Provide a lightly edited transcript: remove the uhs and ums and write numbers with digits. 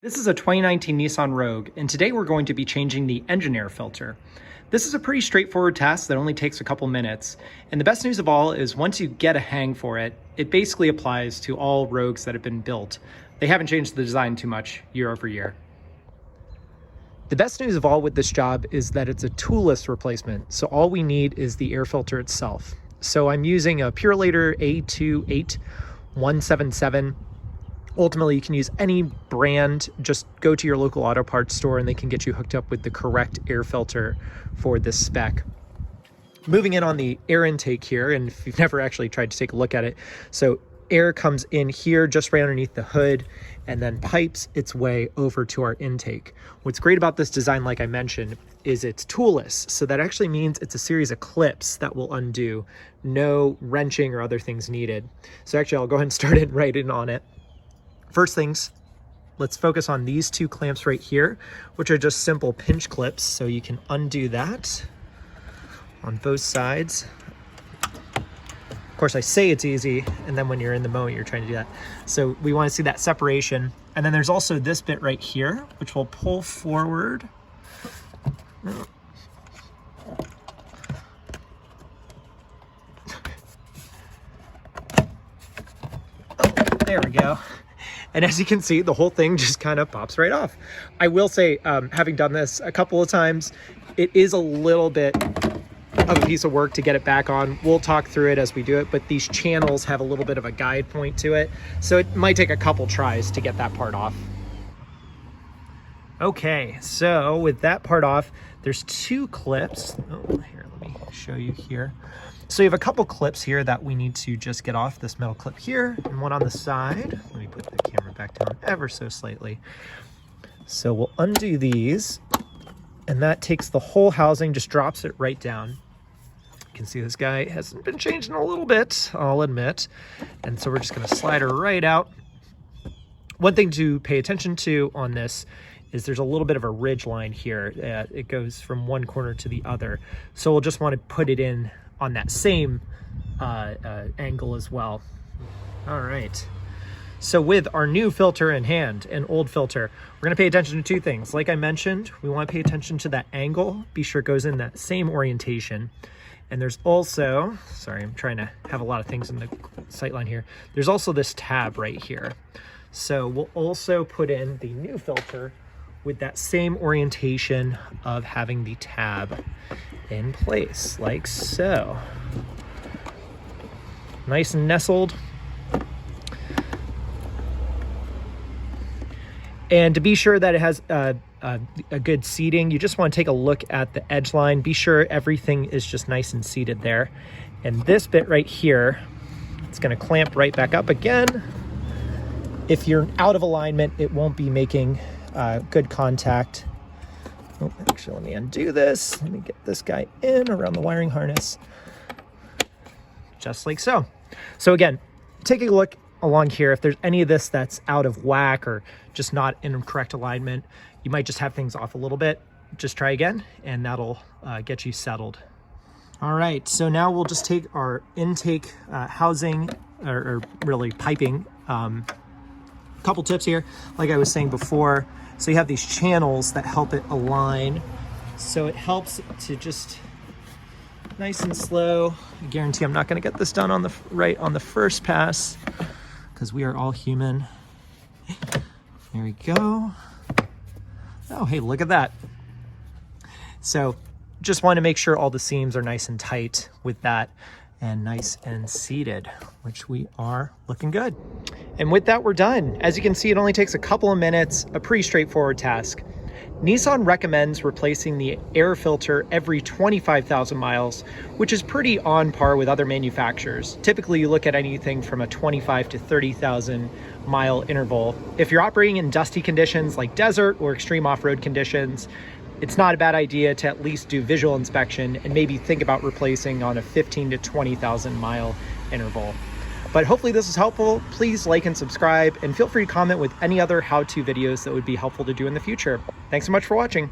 This is a 2019 Nissan Rogue, and today we're going to be changing the engine air filter. This is a pretty straightforward task that only takes a couple minutes, and the best news of all is once you get a hang for it, it basically applies to all Rogues that have been built. They haven't changed the design too much year over year. The best news of all with this job is that it's a toolless replacement, so all we need is the air filter itself. So I'm using a Purolator A28177. Ultimately, you can use any brand. Just go to your local auto parts store and they can get you hooked up with the correct air filter for this spec. Moving in on the air intake here, and if you've never actually tried to take a look at it, so air comes in here just right underneath the hood and then pipes its way over to our intake. What's great about this design, like I mentioned, is it's toolless. So that actually means it's a series of clips that will undo. No wrenching or other things needed. So actually, I'll go ahead and start it right in on it. First things, let's focus on these two clamps right here, which are just simple pinch clips. So you can undo that on both sides. Of course, I say it's easy, and then when you're in the moment, you're trying to do that. So we want to see that separation. And then there's also this bit right here, which will pull forward. Oh, there we go. And as you can see, the whole thing just kind of pops right off. I will say, having done this a couple of times, it is a little bit of a piece of work to get it back on. We'll talk through it as we do it, but these channels have a little bit of a guide point to it. So it might take a couple tries to get that part off. Okay, so with that part off, there's two clips. Oh, here, let me show you here. So you have a couple clips here that we need to just get off. This metal clip here and one on the side. Let me put the camera back down ever so slightly. So we'll undo these, and that takes the whole housing, just drops it right down. You can see this guy hasn't been changed in a little bit, I'll admit. And so we're just gonna slide her right out. One thing to pay attention to on this is there's a little bit of a ridge line here. It goes from one corner to the other. So we'll just want to put it in on that same angle as well. All right. So with our new filter in hand and old filter, we're going to pay attention to two things. Like I mentioned, we want to pay attention to that angle. Be sure it goes in that same orientation. And there's also, sorry, I'm trying to have a lot of things in the sight line here. There's also this tab right here. So we'll also put in the new filter with that same orientation of having the tab in place, like so. Nice and nestled. And to be sure that it has a good seating, you just want to take a look at the edge line. Be sure everything is just nice and seated there. And this bit right here, it's going to clamp right back up again. If you're out of alignment, it won't be making good contact. Oh, actually, let me undo this. Let me get this guy in around the wiring harness. Just like so. So again, taking a look along here, if there's any of this that's out of whack or just not in correct alignment, you might just have things off a little bit. Just try again, and that'll get you settled. All right, so now we'll just take our intake housing, or really piping. Couple tips here, like I was saying before. So you have these channels that help it align. So it helps to just nice and slow. I guarantee I'm not going to get this done on the on the first pass because we are all human. There we go. Oh, hey, look at that. So just want to make sure all the seams are nice and tight with that and nice and seated, which we are looking good. And with that, we're done. As you can see, it only takes a couple of minutes, a pretty straightforward task. Nissan recommends replacing the air filter every 25,000 miles, which is pretty on par with other manufacturers. Typically, you look at anything from a 25 to 30,000 mile interval. If you're operating in dusty conditions like desert or extreme off-road conditions, it's not a bad idea to at least do visual inspection and maybe think about replacing on a 15 to 20,000 mile interval. But hopefully this was helpful. Please like and subscribe, and feel free to comment with any other how-to videos that would be helpful to do in the future. Thanks so much for watching.